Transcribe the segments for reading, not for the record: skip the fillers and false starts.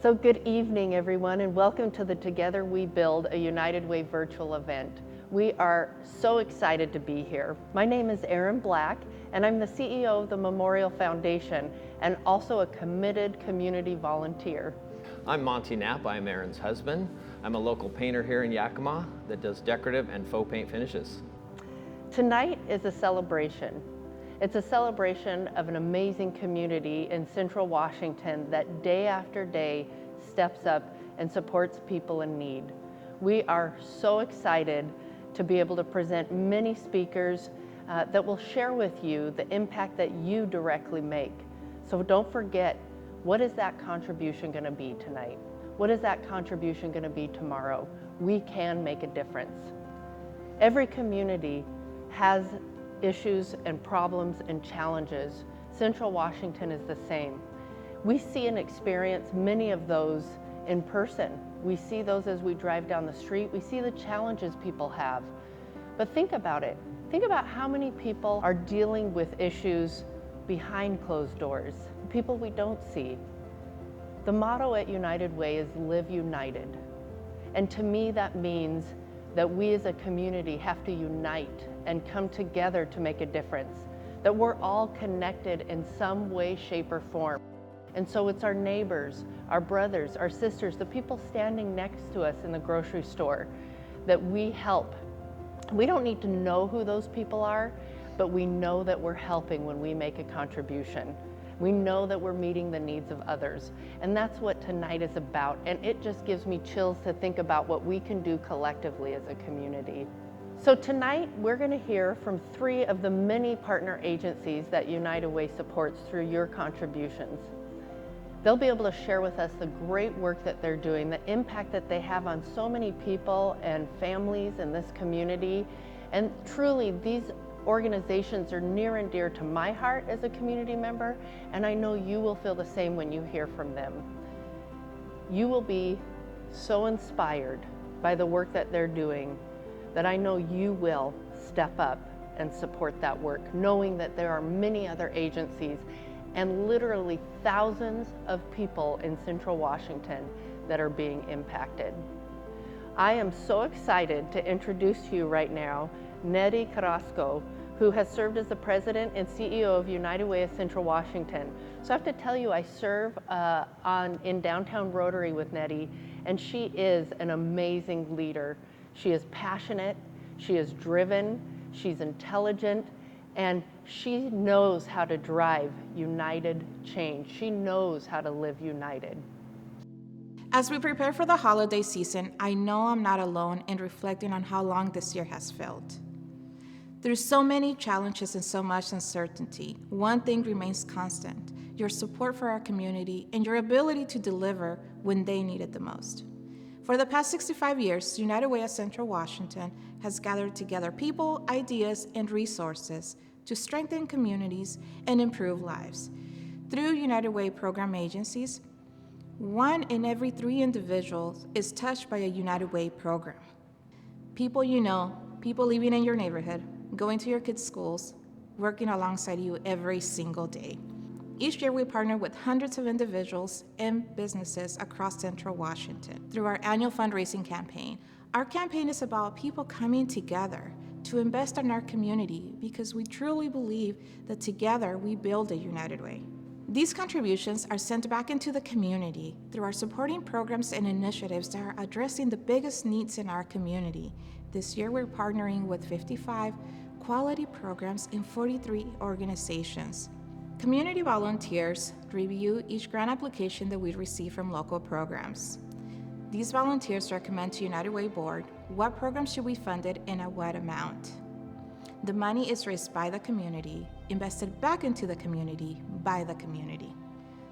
So good evening, everyone, and welcome to the Together We Build a United Way virtual event. We are so excited to be here. My name is Erin Black, and I'm the CEO of the Memorial Foundation and also a committed community volunteer. I'm Monty Knapp. I'm Erin's husband. I'm a local painter here in Yakima that does decorative and faux paint finishes. Tonight is a celebration. It's a celebration of an amazing community in Central Washington that day after day steps up and supports people in need. We are so excited to be able to present many speakers that will share with you the impact that you directly make. So don't forget, what is that contribution going to be tonight? What is that contribution going to be tomorrow? We can make a difference. Every community has issues and problems and challenges. Central Washington is the same. We see and experience many of those in person. We see those as we drive down the street. We see the challenges people have. But think about it. Think about how many people are dealing with issues behind closed doors, people we don't see. The motto at United Way is Live United. And to me, that means that we as a community have to unite and come together to make a difference, that we're all connected in some way, shape, or form. And so it's our neighbors, our brothers, our sisters, the people standing next to us in the grocery store that we help. We don't need to know who those people are, but we know that we're helping when we make a contribution. We know that we're meeting the needs of others. And that's what tonight is about. And it just gives me chills to think about what we can do collectively as a community. So tonight, we're going to hear from 3 of the many partner agencies that United Way supports through your contributions. They'll be able to share with us the great work that they're doing, the impact that they have on so many people and families in this community. And truly, these organizations are near and dear to my heart as a community member, and I know you will feel the same when you hear from them. You will be so inspired by the work that they're doing that I know you will step up and support that work, knowing that there are many other agencies and literally thousands of people in Central Washington that are being impacted. I am so excited to introduce to you right now Nettie Carrasco, who has served as the president and CEO of United Way of Central Washington. So I have to tell you, I serve in downtown Rotary with Nettie, and she is an amazing leader. She is passionate, she is driven, she's intelligent, and she knows how to drive united change. She knows how to live united. As we prepare for the holiday season, I know I'm not alone in reflecting on how long this year has felt. There's so many challenges and so much uncertainty. One thing remains constant: your support for our community and your ability to deliver when they need it the most. For the past 65 years, United Way of Central Washington has gathered together people, ideas, and resources to strengthen communities and improve lives. Through United Way program agencies, 1 in every 3 individuals is touched by a United Way program. People you know, people living in your neighborhood, going to your kids' schools, working alongside you every single day. Each year we partner with hundreds of individuals and businesses across Central Washington through our annual fundraising campaign. Our campaign is about people coming together to invest in our community because we truly believe that together we build a United Way. These contributions are sent back into the community through our supporting programs and initiatives that are addressing the biggest needs in our community. This year we're partnering with 55 quality programs in 43 organizations. Community volunteers review each grant application that we receive from local programs. These volunteers recommend to United Way Board what programs should be funded and at what amount. The money is raised by the community, invested back into the community by the community.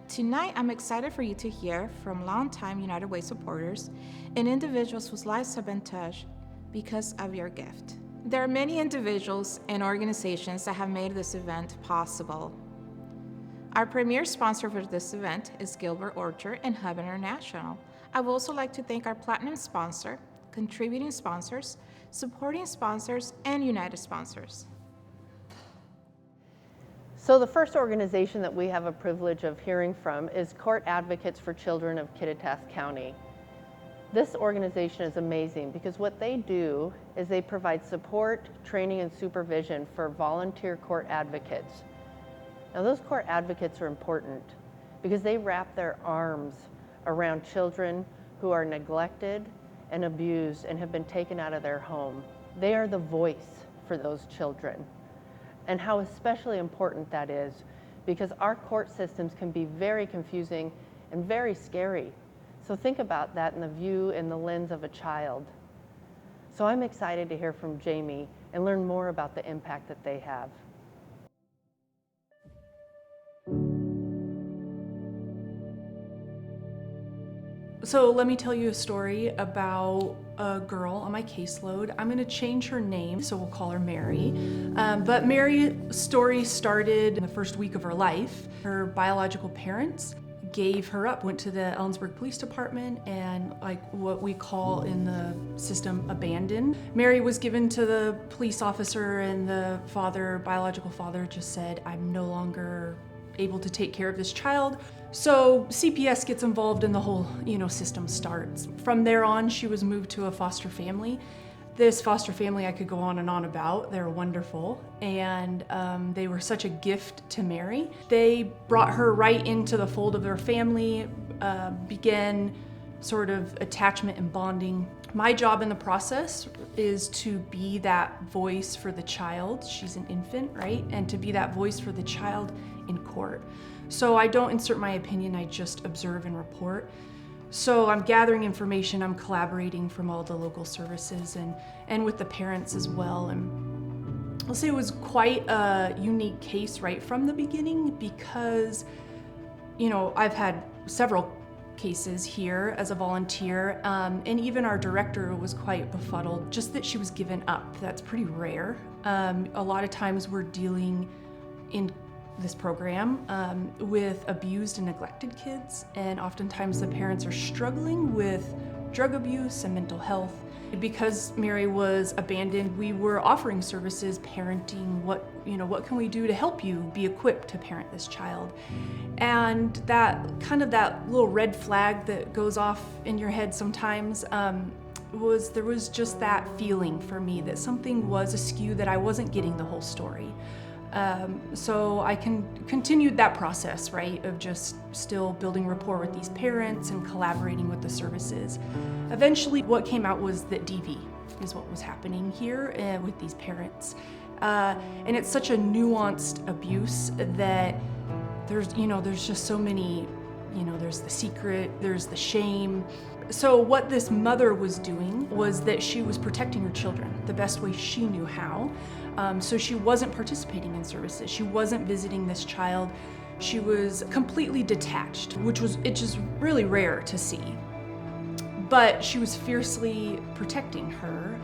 Tonight, I'm excited for you to hear from longtime United Way supporters and individuals whose lives have been touched because of your gift. There are many individuals and organizations that have made this event possible. Our premier sponsor for this event is Gilbert Orchard and Hub International. I would also like to thank our platinum sponsor, contributing sponsors, supporting sponsors, and United sponsors. So the first organization that we have a privilege of hearing from is Court Advocates for Children of Kittitas County. This organization is amazing because what they do is they provide support, training, and supervision for volunteer court advocates. Now those court advocates are important because they wrap their arms around children who are neglected and abused and have been taken out of their home. They are the voice for those children. And how especially important that is, because our court systems can be very confusing and very scary. So think about that in the view and the lens of a child. So I'm excited to hear from Jamie and learn more about the impact that they have. So let me tell you a story about a girl on my caseload. I'm gonna change her name, so we'll call her Mary. But Mary's story started in the first week of her life. Her biological parents gave her up, went to the Ellensburg Police Department and like what we call in the system abandoned. Mary was given to the police officer and the biological father just said, I'm no longer able to take care of this child. So CPS gets involved and the whole, system starts. From there on, she was moved to a foster family. This foster family I could go on and on about. They're wonderful, and they were such a gift to Mary. They brought her right into the fold of their family, began sort of attachment and bonding. My job in the process is to be that voice for the child. She's an infant, right? And to be that voice for the child in court. So I don't insert my opinion, I just observe and report. So I'm gathering information, I'm collaborating from all the local services and with the parents as well. And I'll say it was quite a unique case right from the beginning because, I've had several cases here as a volunteer, and even our director was quite befuddled, just that she was given up. That's pretty rare. A lot of times we're dealing in this program with abused and neglected kids, and oftentimes the parents are struggling with drug abuse and mental health. Because Mary was abandoned, we were offering services, parenting, what can we do to help you be equipped to parent this child? And that little red flag that goes off in your head sometimes there was just that feeling for me that something was askew, that I wasn't getting the whole story. So I continued that process, right, of just still building rapport with these parents and collaborating with the services. Eventually, what came out was that DV is what was happening here with these parents. And it's such a nuanced abuse that there's just so many, there's the secret, there's the shame. So what this mother was doing was that she was protecting her children the best way she knew how. So she wasn't participating in services. She wasn't visiting this child. She was completely detached, it's just really rare to see. But she was fiercely protecting her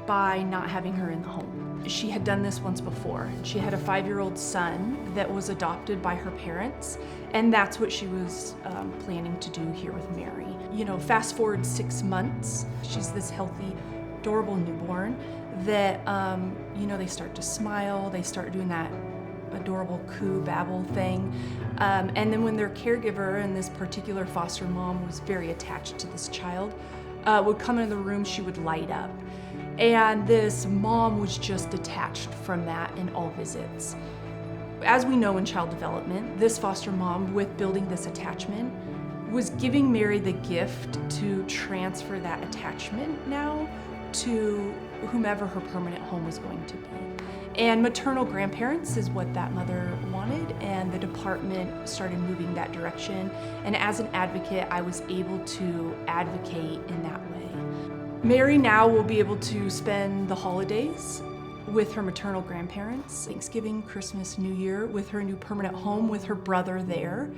by not having her in the home. She had done this once before. She had a 5-year-old son that was adopted by her parents, and that's what she was planning to do here with Mary. Fast forward 6 months, she's this healthy, adorable newborn that, they start to smile, they start doing that adorable coo babble thing. And then when their caregiver, and this particular foster mom was very attached to this child, would come into the room, she would light up. And this mom was just detached from that in all visits. As we know in child development, this foster mom, with building this attachment, was giving Mary the gift to transfer that attachment now to whomever her permanent home was going to be. And maternal grandparents is what that mother wanted, and the department started moving that direction. And as an advocate, I was able to advocate in that way. Mary now will be able to spend the holidays with her maternal grandparents, Thanksgiving, Christmas, New Year, with her new permanent home, with her brother there.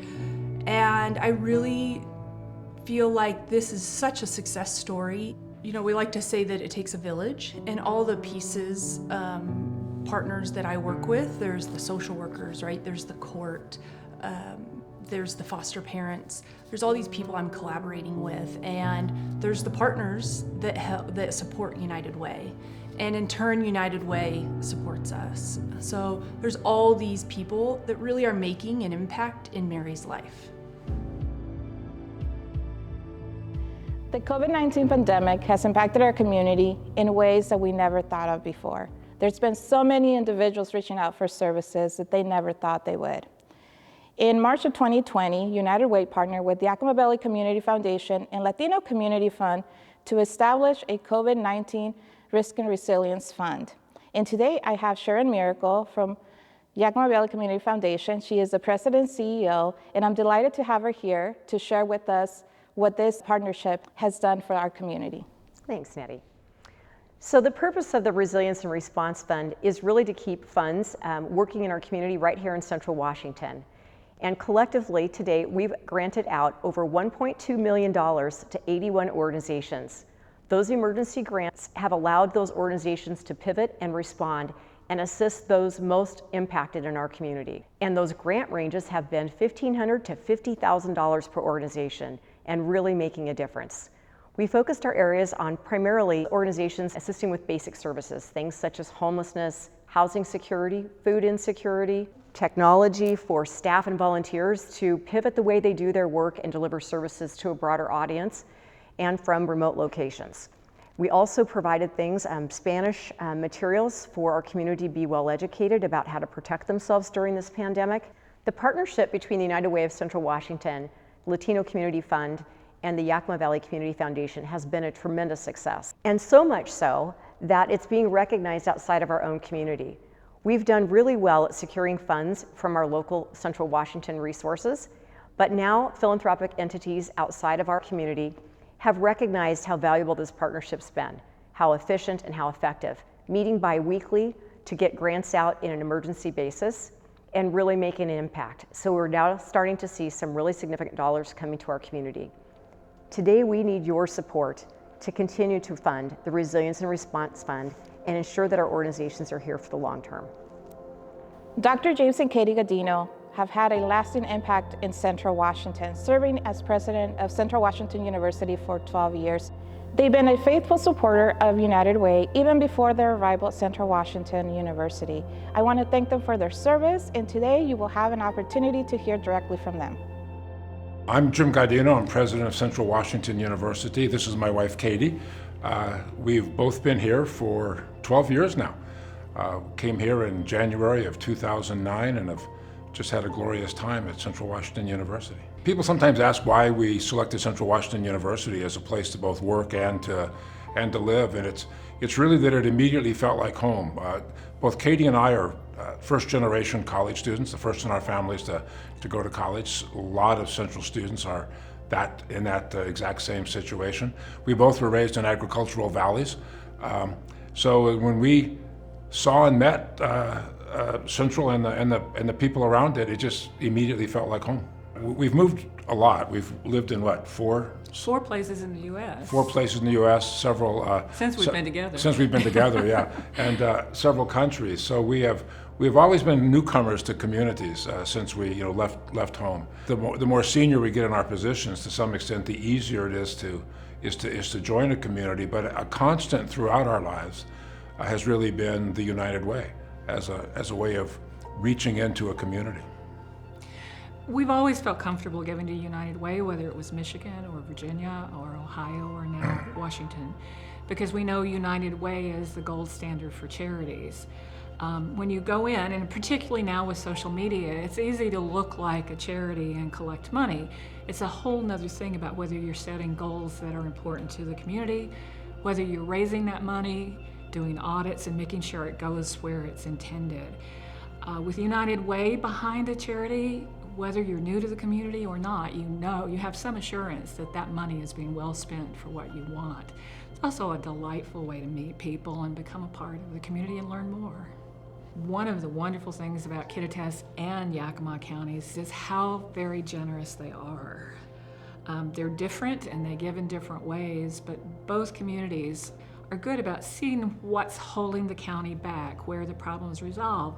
And I really feel like this is such a success story. We like to say that it takes a village, and all the pieces, partners that I work with, there's the social workers, right? There's the court, there's the foster parents, there's all these people I'm collaborating with, and there's the partners that support United Way. And in turn, United Way supports us. So there's all these people that really are making an impact in Mary's life. The COVID-19 pandemic has impacted our community in ways that we never thought of before. There's been so many individuals reaching out for services that they never thought they would. In March of 2020, United Way partnered with the Yakima Community Foundation and Latino Community Fund to establish a COVID-19 Risk and Resilience Fund. And today I have Sharon Miracle from Yakima Valley Community Foundation. She is the president and CEO, and I'm delighted to have her here to share with us what this partnership has done for our community. Thanks, Nettie. So the purpose of the Resilience and Response Fund is really to keep funds working in our community right here in Central Washington. And collectively, to date, we've granted out over $1.2 million to 81 organizations. Those emergency grants have allowed those organizations to pivot and respond and assist those most impacted in our community. And those grant ranges have been $1,500 to $50,000 per organization, and really making a difference. We focused our areas on primarily organizations assisting with basic services, things such as homelessness, housing security, food insecurity, technology for staff and volunteers to pivot the way they do their work and deliver services to a broader audience, and from remote locations. We also provided things, Spanish materials for our community to be well educated about how to protect themselves during this pandemic. The partnership between the United Way of Central Washington, Latino Community Fund, and the Yakima Valley Community Foundation has been a tremendous success. And so much so that it's being recognized outside of our own community. We've done really well at securing funds from our local Central Washington resources, but now philanthropic entities outside of our community have recognized how valuable this partnership's been, how efficient and how effective, meeting bi-weekly to get grants out in an emergency basis and really making an impact. So we're now starting to see some really significant dollars coming to our community. Today we need your support to continue to fund the Resilience and Response Fund and ensure that our organizations are here for the long term. Dr. James and Katie Gaudino have had a lasting impact in Central Washington, serving as president of Central Washington University for 12 years. They've been a faithful supporter of United Way even before their arrival at Central Washington University. I want to thank them for their service, and today you will have an opportunity to hear directly from them. I'm Jim Gaudino. I'm president of Central Washington University. This is my wife, Katie. We've both been here for 12 years now. Came here in January of 2009 and have just had a glorious time at Central Washington University. People sometimes ask why we selected Central Washington University as a place to both work and to live, and it's really that it immediately felt like home. Both Katie and I are first-generation college students, the first in our families to go to college. A lot of Central students are in that exact same situation. We both were raised in agricultural valleys, so when we saw and met Central and the people around it, it just immediately felt like home. We've moved a lot. We've lived in what, four places in the U.S. 4 places in the U.S., several... Since we've been together. Since we've been together, yeah. And several countries. So we've always been newcomers to communities since we left home. The more senior we get in our positions, to some extent, the easier it is to join a community. But a constant throughout our lives has really been the United Way as a way of reaching into a community. We've always felt comfortable giving to United Way, whether it was Michigan or Virginia or Ohio or now Washington, because we know United Way is the gold standard for charities. When you go in, and particularly now with social media, it's easy to look like a charity and collect money. It's a whole nother thing about whether you're setting goals that are important to the community, whether you're raising that money, doing audits and making sure it goes where it's intended. With United Way behind a charity, whether you're new to the community or not, you have some assurance that that money is being well spent for what you want. It's also a delightful way to meet people and become a part of the community and learn more. One of the wonderful things about Kittitas and Yakima counties is how very generous they are. They're different and they give in different ways, but both communities are good about seeing what's holding the county back, where the problems resolve,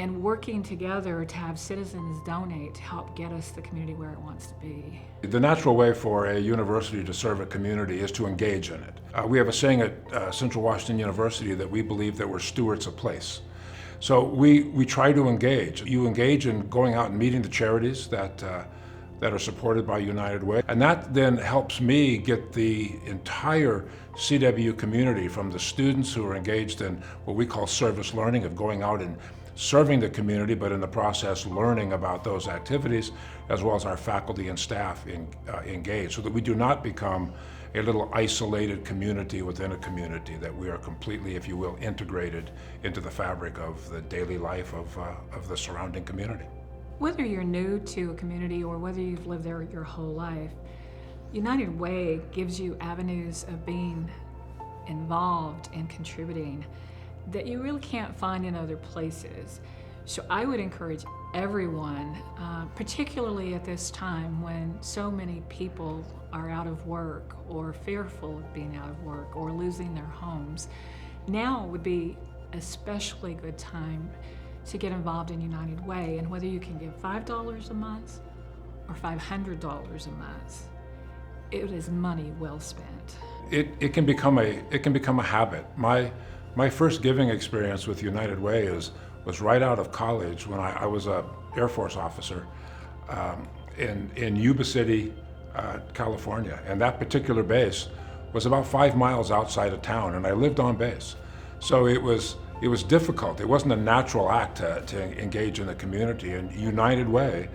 and working together to have citizens donate to help get us the community where it wants to be. The natural way for a university to serve a community is to engage in it. We have a saying at Central Washington University that we believe that we're stewards of place. So we try to engage. You engage in going out and meeting the charities that are supported by United Way. And that then helps me get the entire CW community, from the students who are engaged in what we call service learning, of going out and serving the community, but in the process learning about those activities, as well as our faculty and staff engaged, so that we do not become a little isolated community within a community, that we are completely, if you will, integrated into the fabric of the daily life of the surrounding community. Whether you're new to a community or whether you've lived there your whole life, United Way gives you avenues of being involved and contributing that you really can't find in other places. So I would encourage everyone, particularly at this time when so many people are out of work or fearful of being out of work or losing their homes, now would be especially good time to get involved in United Way. And whether you can give $5 a month or $500 a month, it is money well spent. It can become a habit. My first giving experience with United Way was right out of college, when I was a Air Force officer in Yuba City, California. And that particular base was about 5 miles outside of town, and I lived on base. So it was difficult. It wasn't a natural act to engage in the community. And United Way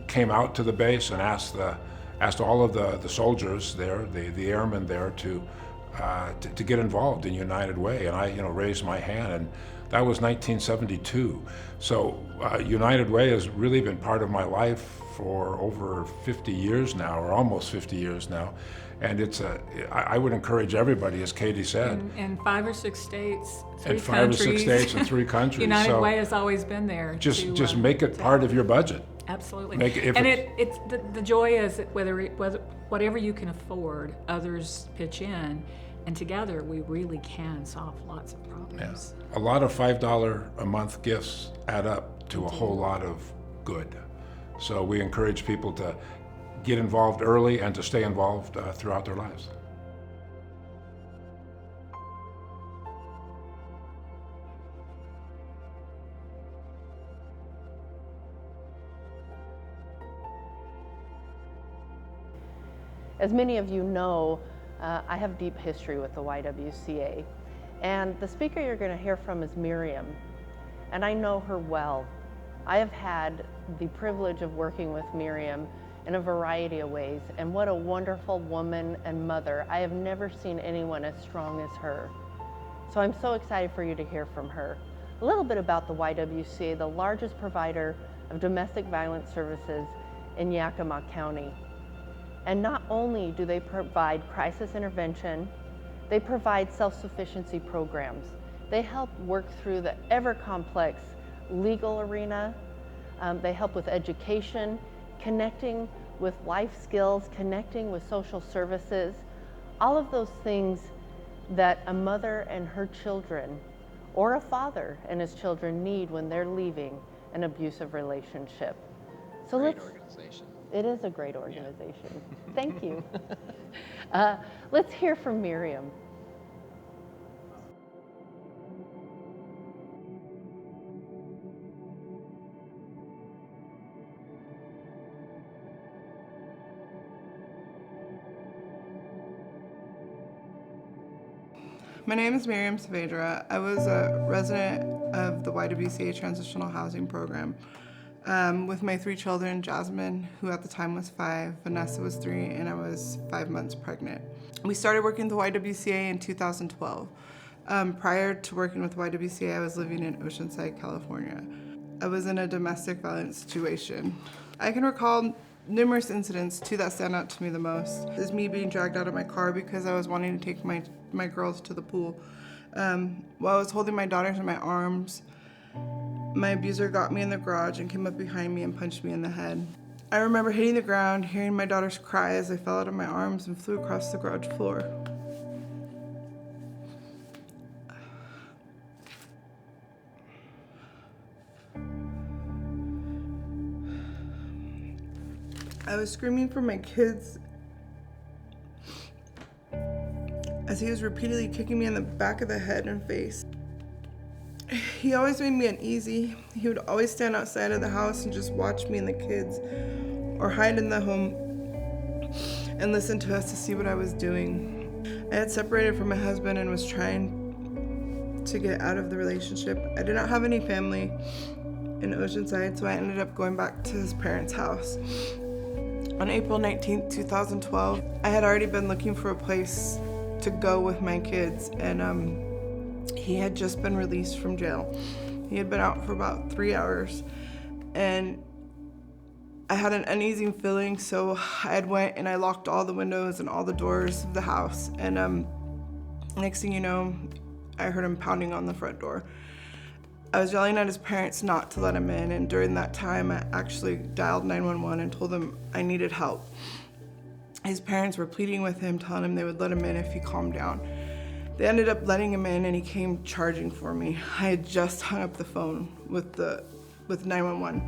came out to the base and asked all of the soldiers there, the airmen there, to get involved in United Way. And I raised my hand, and that was 1972. So United Way has really been part of my life for over 50 years now, or almost 50 years now. And I would encourage everybody, as Katie said. In 5 or 6 states, 3 in 5 countries. or 6 states and 3 countries. United So Way has always been there. just make it part of your budget. Absolutely. And it's the joy is that whatever you can afford, others pitch in, and together we really can solve lots of problems. A lot of $5 a month gifts add up to a whole lot of good. So we encourage people to get involved early and to stay involved throughout their lives. As many of you know, I have deep history with the YWCA. And the speaker you're going to hear from is Miriam. And I know her well. I have had the privilege of working with Miriam in a variety of ways. And what a wonderful woman and mother. I have never seen anyone as strong as her. So I'm so excited for you to hear from her. A little bit about the YWCA, the largest provider of domestic violence services in Yakima County. And not only do they provide crisis intervention, they provide self-sufficiency programs. They help work through the ever-complex legal arena. They help with education, connecting with life skills, connecting with social services, all of those things that a mother and her children, or a father and his children, need when they're leaving an abusive relationship. So Great organization. It is a great organization. Yeah. Thank you. Let's hear from Miriam. My name is Miriam Saavedra. I was a resident of the YWCA Transitional Housing Program with my 3 children, Jasmine, who at the time was 5, Vanessa was 3, and I was 5 months pregnant. We started working with the YWCA in 2012. Prior to working with YWCA, I was living in Oceanside, California. I was in a domestic violence situation. I can recall numerous incidents. 2 that stand out to me the most is me being dragged out of my car because I was wanting to take my girls to the pool. While I was holding my daughters in my arms, my abuser got me in the garage and came up behind me and punched me in the head. I remember hitting the ground, hearing my daughters cry as I fell out of my arms and flew across the garage floor. I was screaming for my kids as he was repeatedly kicking me in the back of the head and face. He always made me uneasy. He would always stand outside of the house and just watch me and the kids, or hide in the home and listen to us to see what I was doing. I had separated from my husband and was trying to get out of the relationship. I did not have any family in Oceanside, so I ended up going back to his parents' house. On April 19th, 2012, I had already been looking for a place to go with my kids, and he had just been released from jail. He had been out for about 3 hours, and I had an uneasy feeling, so I had went and I locked all the windows and all the doors of the house, and next thing you know, I heard him pounding on the front door. I was yelling at his parents not to let him in, and during that time, I actually dialed 911 and told them I needed help. His parents were pleading with him, telling him they would let him in if he calmed down. They ended up letting him in, and he came charging for me. I had just hung up the phone with 911.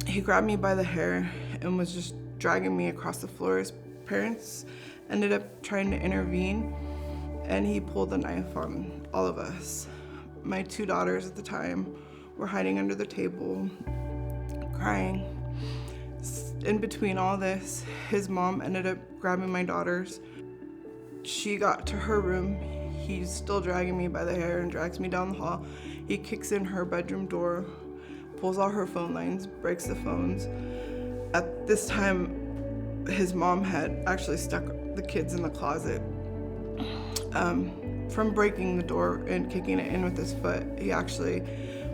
He grabbed me by the hair and was just dragging me across the floor. His parents ended up trying to intervene, and he pulled the knife on all of us. My 2 daughters at the time were hiding under the table, crying. In between all this, his mom ended up grabbing my daughters. She got to her room. He's still dragging me by the hair and drags me down the hall. He kicks in her bedroom door, pulls all her phone lines, breaks the phones. At this time, his mom had actually stuck the kids in the closet. From breaking the door and kicking it in with his foot, he actually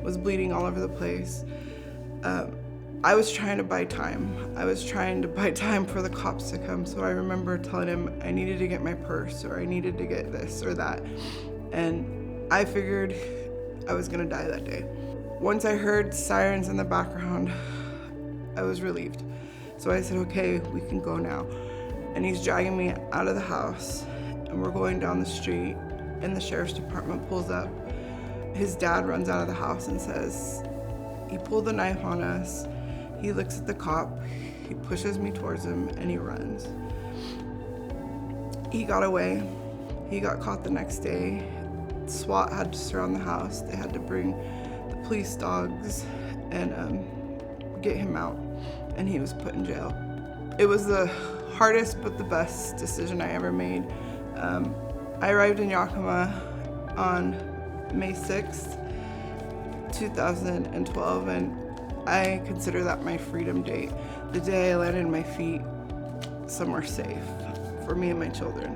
was bleeding all over the place. I was trying to buy time. I was trying to buy time for the cops to come, so I remember telling him I needed to get my purse, or I needed to get this or that. And I figured I was gonna die that day. Once I heard sirens in the background, I was relieved. So I said, okay, we can go now. And he's dragging me out of the house, and we're going down the street, and the sheriff's department pulls up. His dad runs out of the house and says, he pulled the knife on us. He looks at the cop, he pushes me towards him, and he runs. He got away. He got caught the next day. SWAT had to surround the house. They had to bring the police dogs and get him out, and he was put in jail. It was the hardest but the best decision I ever made. I arrived in Yakima on May 6th, 2012, and I consider that my freedom date, the day I landed my feet somewhere safe for me and my children.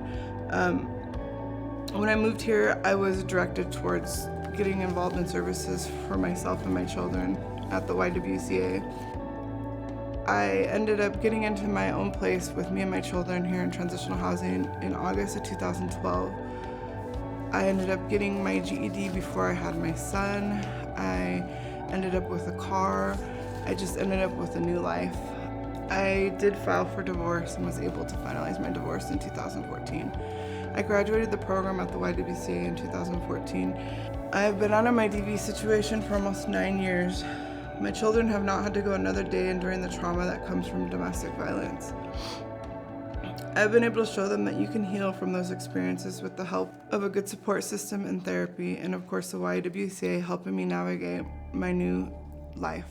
When I moved here, I was directed towards getting involved in services for myself and my children at the YWCA. I ended up getting into my own place with me and my children here in transitional housing in August of 2012. I ended up getting my GED before I had my son. I ended up with a car. I just ended up with a new life. I did file for divorce and was able to finalize my divorce in 2014. I graduated the program at the YWCA in 2014. I have been out of my DV situation for almost 9 years. My children have not had to go another day enduring the trauma that comes from domestic violence. I've been able to show them that you can heal from those experiences with the help of a good support system and therapy, and of course the YWCA helping me navigate my new life.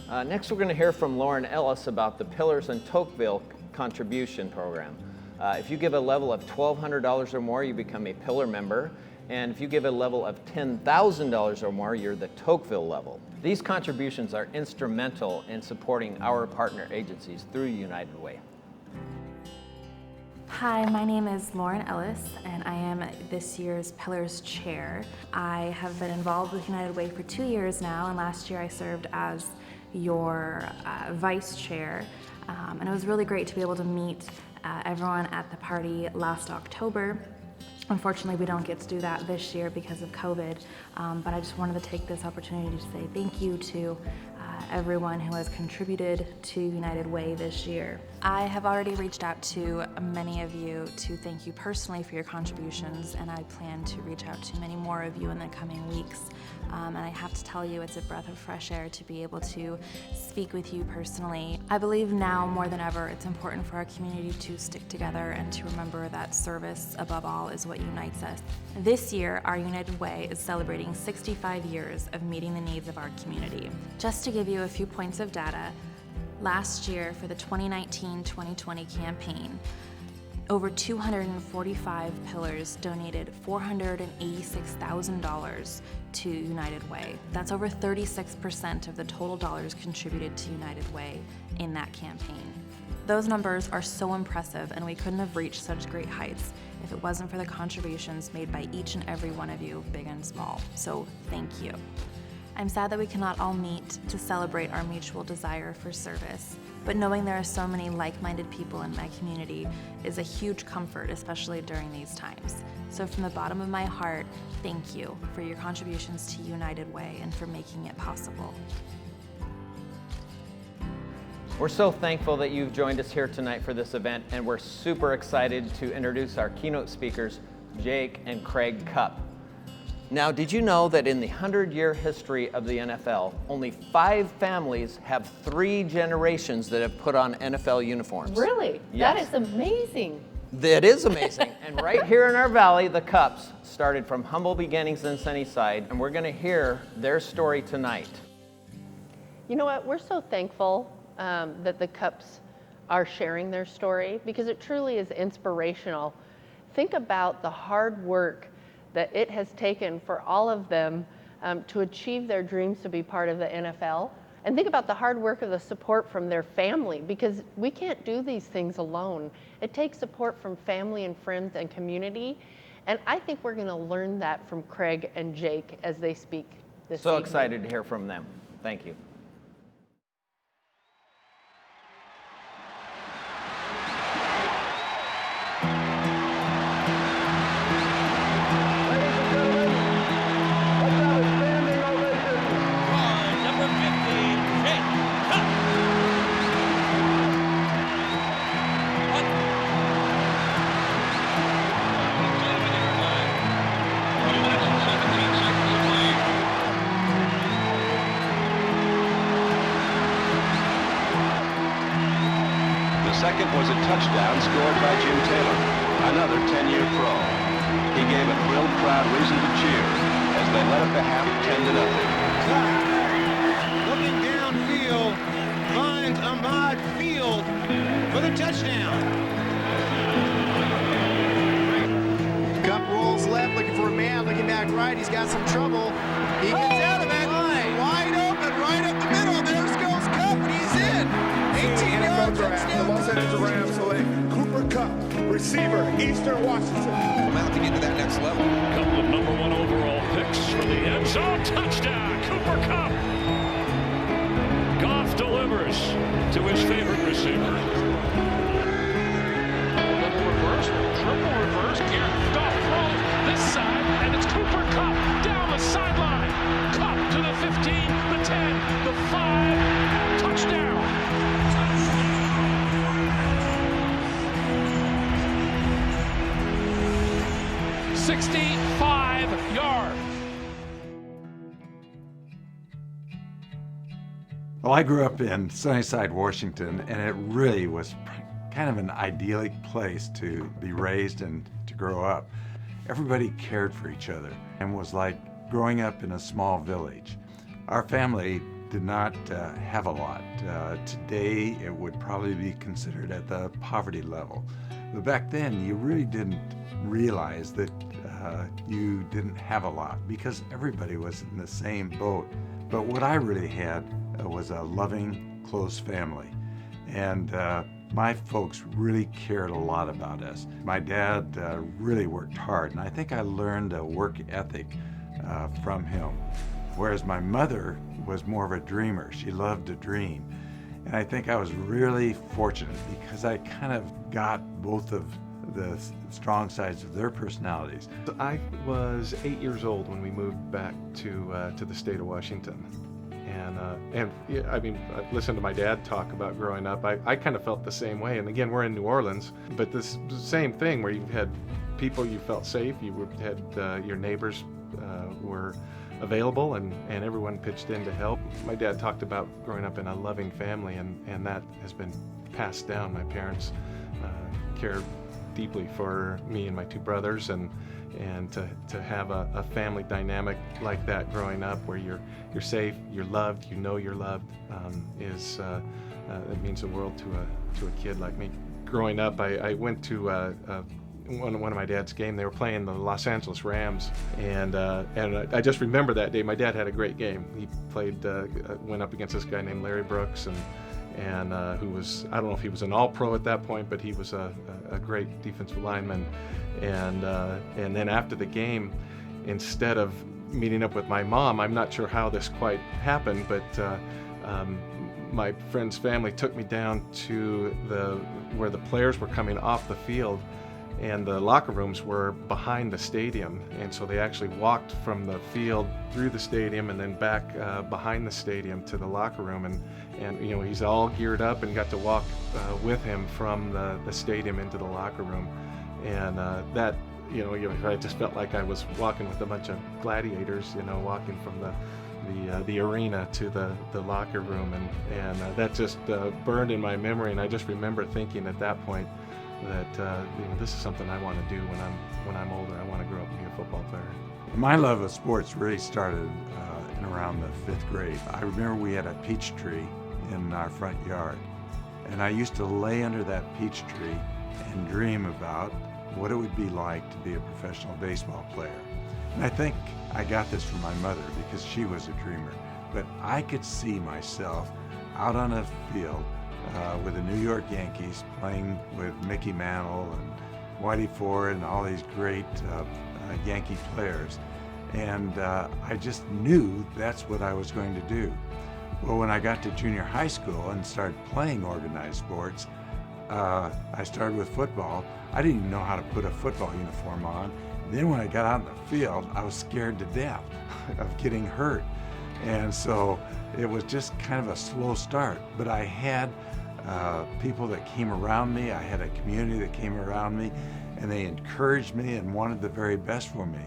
Next, we're going to hear from Lauren Ellis about the Pillars and Tocqueville Contribution Program. If you give a level of $1,200 or more, you become a Pillar member. And if you give a level of $10,000 or more, you're the Tocqueville level. These contributions are instrumental in supporting our partner agencies through United Way. Hi, my name is Lauren Ellis, and I am this year's Pillars Chair. I have been involved with United Way for 2 years now, and last year I served as your Vice Chair. And it was really great to be able to meet everyone at the party last October. Unfortunately, we don't get to do that this year because of COVID, but I just wanted to take this opportunity to say thank you to everyone who has contributed to United Way this year. I have already reached out to many of you to thank you personally for your contributions, and I plan to reach out to many more of you in the coming weeks. And I have to tell you, it's a breath of fresh air to be able to speak with you personally. I believe now more than ever, it's important for our community to stick together and to remember that service above all is what unites us. This year, our United Way is celebrating 65 years of meeting the needs of our community. Just to give you a few points of data, last year for the 2019-2020 campaign, over 245 pillars donated $486,000 to United Way. That's over 36% of the total dollars contributed to United Way in that campaign. Those numbers are so impressive, and we couldn't have reached such great heights if it wasn't for the contributions made by each and every one of you, big and small. So thank you. I'm sad that we cannot all meet to celebrate our mutual desire for service, but knowing there are so many like-minded people in my community is a huge comfort, especially during these times. So from the bottom of my heart, thank you for your contributions to United Way and for making it possible. We're so thankful that you've joined us here tonight for this event, and we're super excited to introduce our keynote speakers, Jake and Craig Kupp. Now, did you know that in the 100-year history of the NFL, only 5 families have 3 generations that have put on NFL uniforms? Really? Yes. That is amazing. That is amazing. And right here in our valley, the Kupps started from humble beginnings in Sunnyside, and we're going to hear their story tonight. You know what? We're so thankful that the Kupps are sharing their story, because it truly is inspirational. Think about the hard work that it has taken for all of them to achieve their dreams to be part of the NFL. And think about the hard work of the support from their family, because we can't do these things alone. It takes support from family and friends and community. And I think we're gonna learn that from Craig and Jake as they speak this evening. So excited to hear from them. Thank you. Second was a touchdown scored by Jim Taylor, another 10-year pro. He gave a thrilled crowd reason to cheer as they led at the half 10-0. Looking downfield, finds Ahmad Field for the touchdown. Kupp rolls left, looking for a man, looking back right. He's got some trouble. He gets out of it. Wide open, right up the middle. There goes Kupp, and he's in. 18 yards. The Los Angeles Rams select Cooper Kupp, receiver, Eastern Washington. About to get to that next level. A couple of number 1 overall picks for the end zone. Touchdown, Cooper Kupp. Goff delivers to his favorite receiver. Double reverse, triple reverse. Goff throws this side, and it's Cooper Kupp down the sideline. Kupp to the 15, the 10, the 5, touchdown. 65 yards. Well, I grew up in Sunnyside, Washington, and it really was kind of an idyllic place to be raised and to grow up. Everybody cared for each other and was like growing up in a small village. Our family did not have a lot. Today, it would probably be considered at the poverty level. But back then, you really didn't realize that you didn't have a lot because everybody was in the same boat. But what I really had was a loving, close family. And my folks really cared a lot about us. My dad really worked hard, and I think I learned a work ethic from him. Whereas my mother was more of a dreamer. She loved to dream. And I think I was really fortunate because I kind of got both of the strong sides of their personalities. I was 8 years old when we moved back to the state of Washington. And yeah, I mean, I listened to my dad talk about growing up. I kind of felt the same way. And again, we're in New Orleans, but this same thing where you've had people you felt safe, had your neighbors were available, and everyone pitched in to help. My dad talked about growing up in a loving family, and that has been passed down. My parents cared deeply for me and my two brothers, and to have a family dynamic like that growing up, where you're safe, you're loved, you know you're loved, it means the world to a kid like me. Growing up, I went to one of my dad's game. They were playing the Los Angeles Rams, and I just remember that day. My dad had a great game. He went up against this guy named Larry Brooks, and who was, I don't know if he was an all-pro at that point, but he was a great defensive lineman. And then after the game, instead of meeting up with my mom, I'm not sure how this quite happened, but my friend's family took me down to where the players were coming off the field, and the locker rooms were behind the stadium, and so they actually walked from the field through the stadium and then back behind the stadium to the locker room, and you know, he's all geared up, and got to walk with him from the stadium into the locker room. And that, you know, I just felt like I was walking with a bunch of gladiators, you know, walking from the arena to the locker room, and that just burned in my memory. And I just remember thinking at that point that you know, this is something I want to do when I'm older. I want to grow up and be a football player. My love of sports really started in around the 5th grade. I remember we had a peach tree in our front yard, and I used to lay under that peach tree and dream about what it would be like to be a professional baseball player. And I think I got this from my mother, because she was a dreamer. But I could see myself out on a field with the New York Yankees, playing with Mickey Mantle and Whitey Ford and all these great Yankee players. And I just knew that's what I was going to do. Well, when I got to junior high school and started playing organized sports, I started with football. I didn't even know how to put a football uniform on. Then when I got out in the field, I was scared to death of getting hurt. And so it was just kind of a slow start. But I had people that came around me. I had a community that came around me, and they encouraged me and wanted the very best for me.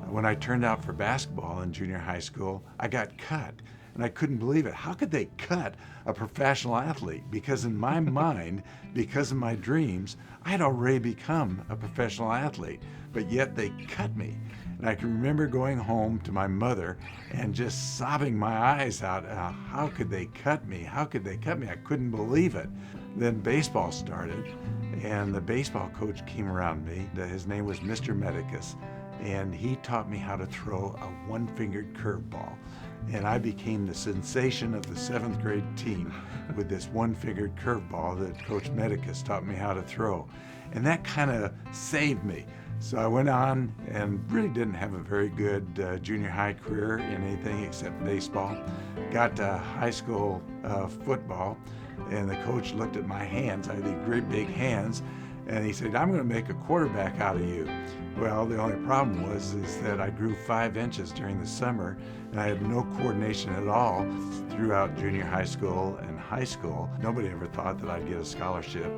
When I turned out for basketball in junior high school, I got cut. And I couldn't believe it. How could they cut a professional athlete? Because in my mind, because of my dreams, I had already become a professional athlete, but yet they cut me. And I can remember going home to my mother and just sobbing my eyes out. How could they cut me? How could they cut me? I couldn't believe it. Then baseball started, and the baseball coach came around me. His name was Mr. Medicus, and he taught me how to throw a one-fingered curveball. And I became the sensation of the 7th grade team with this one-fingered curveball that Coach Medicus taught me how to throw. And that kind of saved me. So I went on and really didn't have a very good junior high career in anything except baseball. Got to high school football, and the coach looked at my hands. I had these great big hands, and he said, "I'm going to make a quarterback out of you." Well, the only problem was that I grew 5 inches during the summer, and I had no coordination at all throughout junior high school and high school. Nobody ever thought that I'd get a scholarship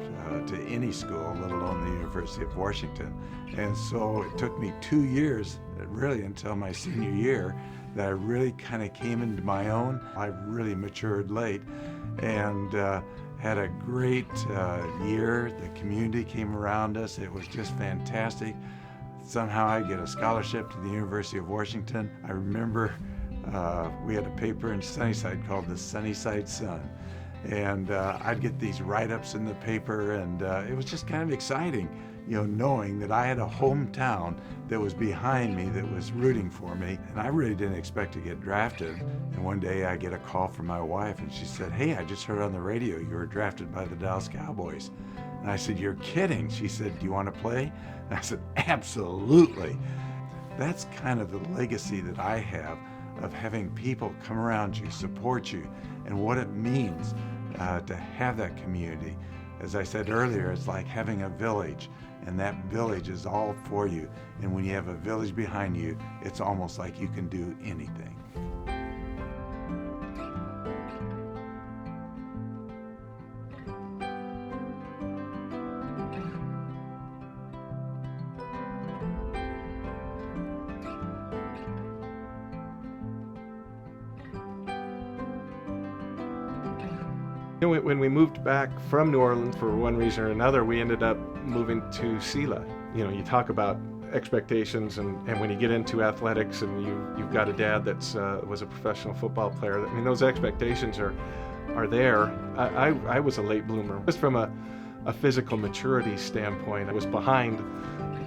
to any school, let alone the University of Washington. And so it took me 2 years, really until my senior year, that I really kind of came into my own. I really matured late, and had a great year. The community came around us. It was just fantastic. Somehow I get a scholarship to the University of Washington. I remember we had a paper in Sunnyside called the Sunnyside Sun. And I'd get these write-ups in the paper, and it was just kind of exciting, you know, knowing that I had a hometown that was behind me, that was rooting for me. And I really didn't expect to get drafted. And one day I get a call from my wife, and she said, "Hey, I just heard on the radio you were drafted by the Dallas Cowboys." And I said, "You're kidding." She said, "Do you want to play?" And I said, "Absolutely." That's kind of the legacy that I have of having people come around you, support you, and what it means to have that community. As I said earlier, it's like having a village, and that village is all for you. And when you have a village behind you, it's almost like you can do anything. When we moved back from New Orleans for one reason or another, we ended up moving to SELA. You talk about expectations, and when you get into athletics and you've got a dad that's was a professional football player, I mean, those expectations are there. I was a late bloomer. Just from a physical maturity standpoint, I was behind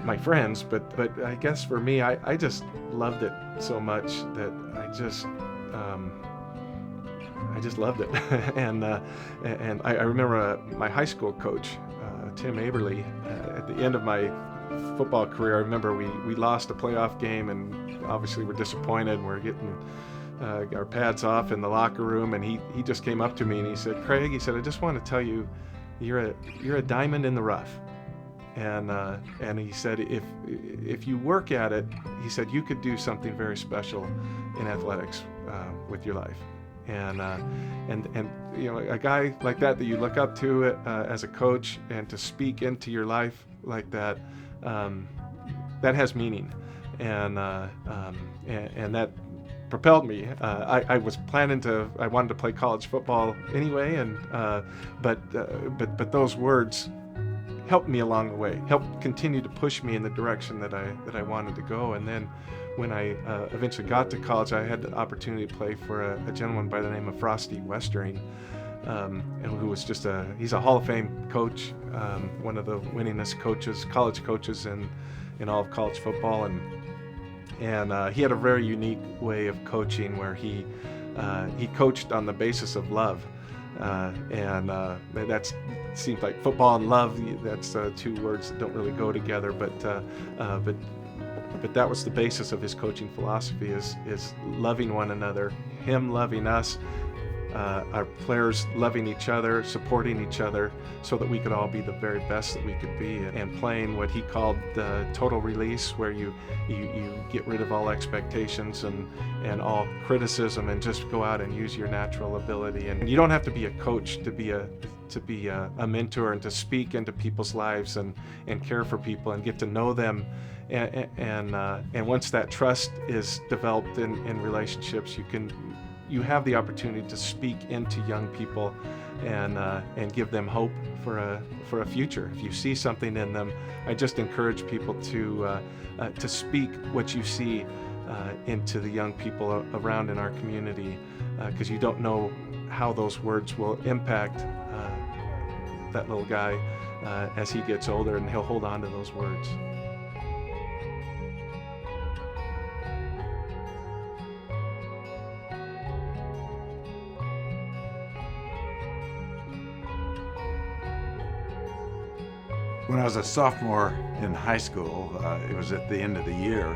my friends, but I guess for me, I just loved it so much that I just loved it. and I remember my high school coach, Tim Aberly, at the end of my football career, I remember we lost a playoff game, and obviously we're disappointed, and we're getting our pads off in the locker room, and he just came up to me and he said, "Craig," he said, "I just want to tell you, you're a diamond in the rough." And he said, if you work at it, he said, you could do something very special in athletics with your life. And a guy like that you look up to as a coach, and to speak into your life like that, that has meaning, and that propelled me. I was I wanted to play college football anyway, but those words helped me along the way, helped continue to push me in the direction that I wanted to go. And then when I eventually got to college, I had the opportunity to play for a gentleman by the name of Frosty Westering, and who was he's a Hall of Fame coach, one of the winningest college coaches in all of college football, and he had a very unique way of coaching where he coached on the basis of love, and that seems like football and love. That's two words that don't really go together, but that was the basis of his coaching philosophy: is loving one another, him loving us, our players loving each other, supporting each other, so that we could all be the very best that we could be, and playing what he called total release, where you get rid of all expectations and all criticism, and just go out and use your natural ability. And you don't have to be a coach to be a mentor, and to speak into people's lives and care for people and get to know them. And once that trust is developed in relationships, you have the opportunity to speak into young people and give them hope for a future. If you see something in them, I just encourage people to speak what you see into the young people around in our community, because you don't know how those words will impact that little guy as he gets older, and he'll hold on to those words. When I was a sophomore in high school, it was at the end of the year,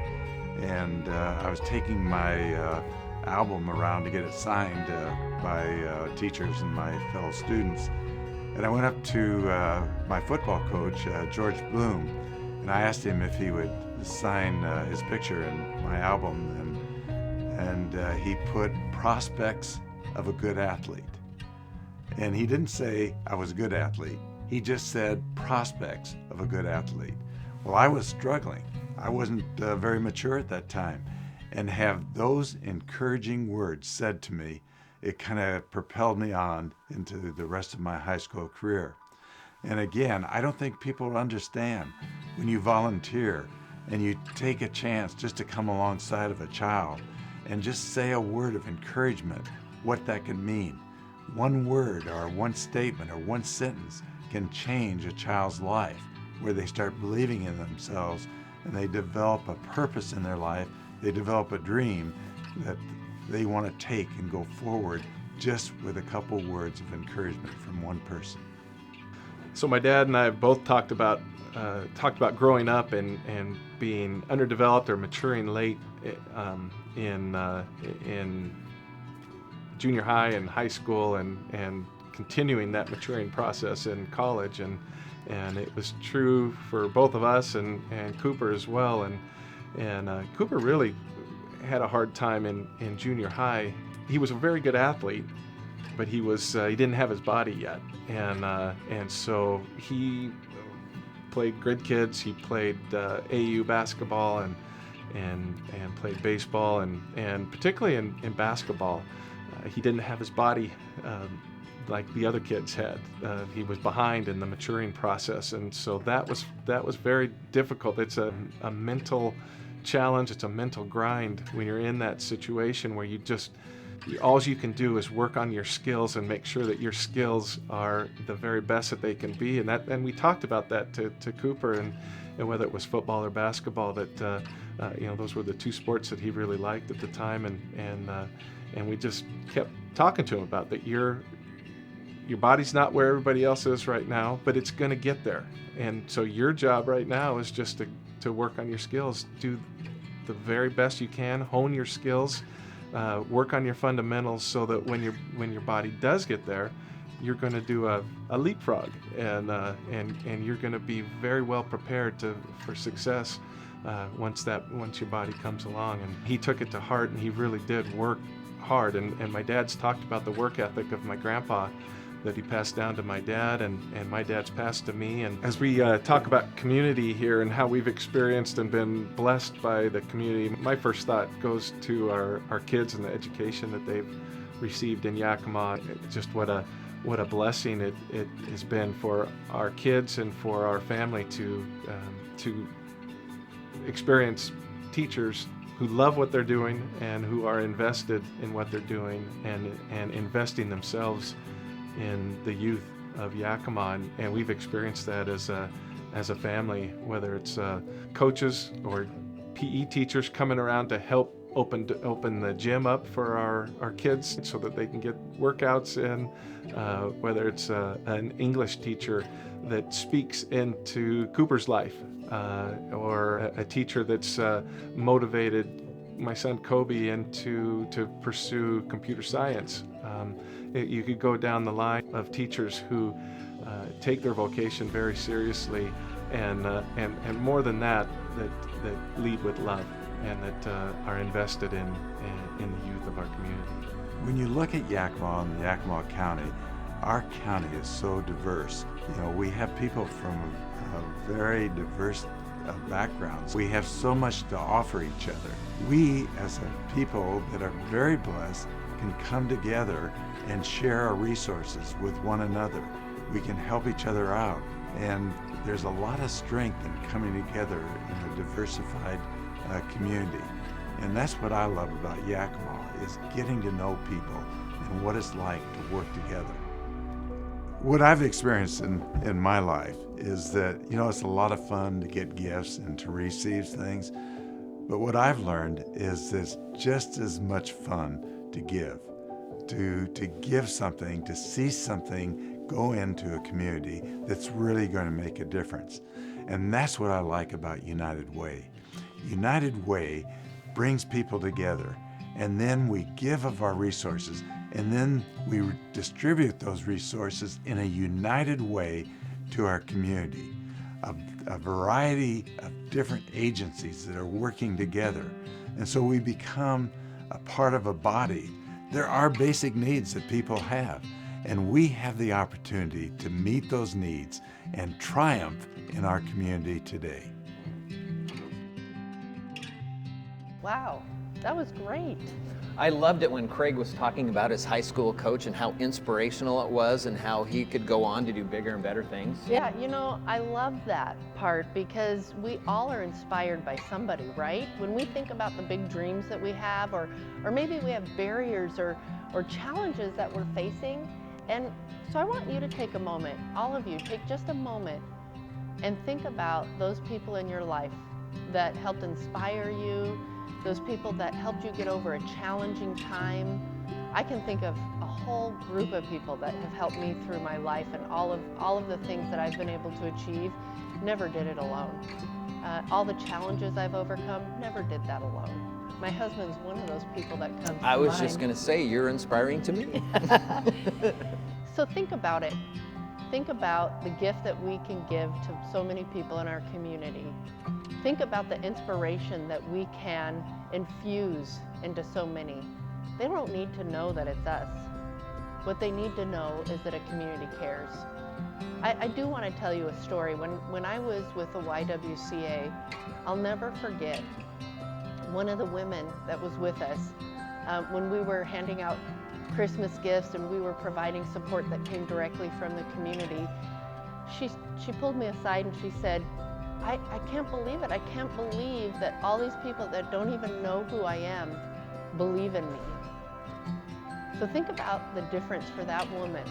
and I was taking my album around to get it signed by teachers and my fellow students. And I went up to my football coach, George Bloom, and I asked him if he would sign his picture in my album, and he put "prospects of a good athlete." And he didn't say I was a good athlete. He just said prospects of a good athlete. Well, I was struggling. I wasn't very mature at that time. And have those encouraging words said to me, it kind of propelled me on into the rest of my high school career. And again, I don't think people understand when you volunteer and you take a chance just to come alongside of a child and just say a word of encouragement, what that can mean. One word or one statement or one sentence can change a child's life, where they start believing in themselves and they develop a purpose in their life. They develop a dream that they want to take and go forward just with a couple words of encouragement from one person. So my dad and I have both talked about growing up and being underdeveloped or maturing late in junior high and high school, and continuing that maturing process in college, and it was true for both of us and Cooper as well. And Cooper really had a hard time in junior high. He was a very good athlete, but he didn't have his body yet, and so he played grid kids. He played AU basketball and played baseball, and particularly in basketball, he didn't have his body like the other kids had. He was behind in the maturing process, and so that was very difficult. It's a mental challenge. It's a mental grind when you're in that situation where all you can do is work on your skills and make sure that your skills are the very best that they can be. And we talked about that to Cooper, and whether it was football or basketball, that those were the two sports that he really liked at the time, and we just kept talking to him about that. Your body's not where everybody else is right now, but it's going to get there. And so your job right now is just to work on your skills, do the very best you can, hone your skills, work on your fundamentals, so that when your body does get there, you're going to do a leapfrog, and you're going to be very well prepared for success once your body comes along. And he took it to heart, and he really did work hard. And my dad's talked about the work ethic of my grandpa that he passed down to my dad, and my dad's passed to me. And as we talk about community here and how we've experienced and been blessed by the community, my first thought goes to our kids and the education that they've received in Yakima. Just what a blessing it has been for our kids and for our family to experience teachers who love what they're doing and who are invested in what they're doing and investing themselves in the youth of Yakima. And we've experienced that as a family, whether it's coaches or PE teachers coming around to help open the gym up for our kids so that they can get workouts in, whether it's an English teacher that speaks into Cooper's life, or a teacher that's motivated my son Kobe to pursue computer science. You could go down the line of teachers who take their vocation very seriously, and more than that lead with love, and that are invested in the youth of our community. When you look at Yakima and Yakima County, our county is so diverse. We have people from very diverse backgrounds. We have so much to offer each other. We, as a people that are very blessed, can come together and share our resources with one another. We can help each other out, and there's a lot of strength in coming together in a diversified community. And that's what I love about Yakima, is getting to know people and what it's like to work together. What I've experienced in my life is that, it's a lot of fun to get gifts and to receive things, but what I've learned is it's just as much fun to give. To give something, to see something go into a community that's really going to make a difference. And that's what I like about United Way. United Way brings people together, and then we give of our resources, and then we distribute those resources in a united way to our community. A variety of different agencies that are working together. And so we become a part of a body. There are basic needs that people have, and we have the opportunity to meet those needs and triumph in our community today. Wow, that was great. I loved it when Craig was talking about his high school coach and how inspirational it was and how he could go on to do bigger and better things. Yeah, I love that part because we all are inspired by somebody, right? When we think about the big dreams that we have, or maybe we have barriers or challenges that we're facing. And so I want you to take a moment, all of you, take just a moment and think about those people in your life that helped inspire you, those people that helped you get over a challenging time. I can think of a whole group of people that have helped me through my life, and all of the things that I've been able to achieve, never did it alone. All the challenges I've overcome, never did that alone. My husband's one of those people that comes to mind. I was just going to say, you're inspiring to me. So think about it. Think about the gift that we can give to so many people in our community. Think about the inspiration that we can infuse into so many. They don't need to know that it's us. What they need to know is that a community cares. I do want to tell you a story. When I was with the YWCA, I'll never forget one of the women that was with us when we were handing out Christmas gifts and we were providing support that came directly from the community, she pulled me aside and she said, I can't believe it. I can't believe that all these people that don't even know who I am believe in me. So think about the difference for that woman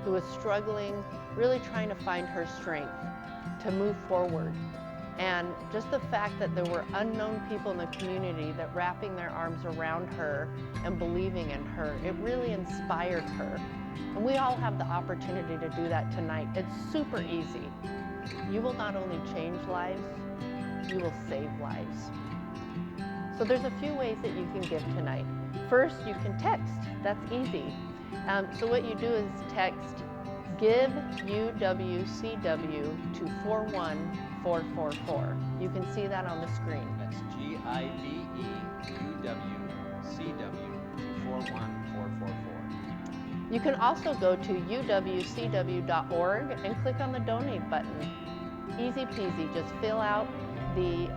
who was struggling, really trying to find her strength to move forward. And just the fact that there were unknown people in the community that wrapping their arms around her and believing in her, it really inspired her. And we all have the opportunity to do that tonight. It's super easy. You will not only change lives, you will save lives. So there's a few ways that you can give tonight. First, you can text. That's easy. So what you do is text Give YWCW to 41444. You can see that on the screen. That's GIVEUWCW to 41444. You can also go to uwcw.org and click on the donate button. Easy peasy, just fill out the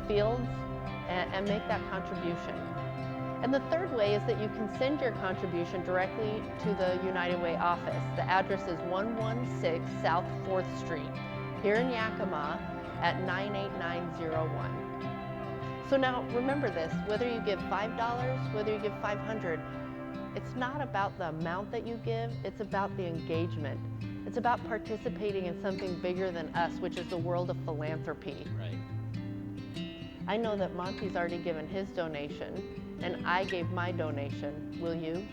fields and make that contribution. And the third way is that you can send your contribution directly to the United Way office. The address is 116 South 4th Street, here in Yakima at 98901. So now remember this, whether you give $5, whether you give $500, it's not about the amount that you give, it's about the engagement. It's about participating in something bigger than us, which is the world of philanthropy. Right. I know that Monty's already given his donation, and I gave my donation. Will you?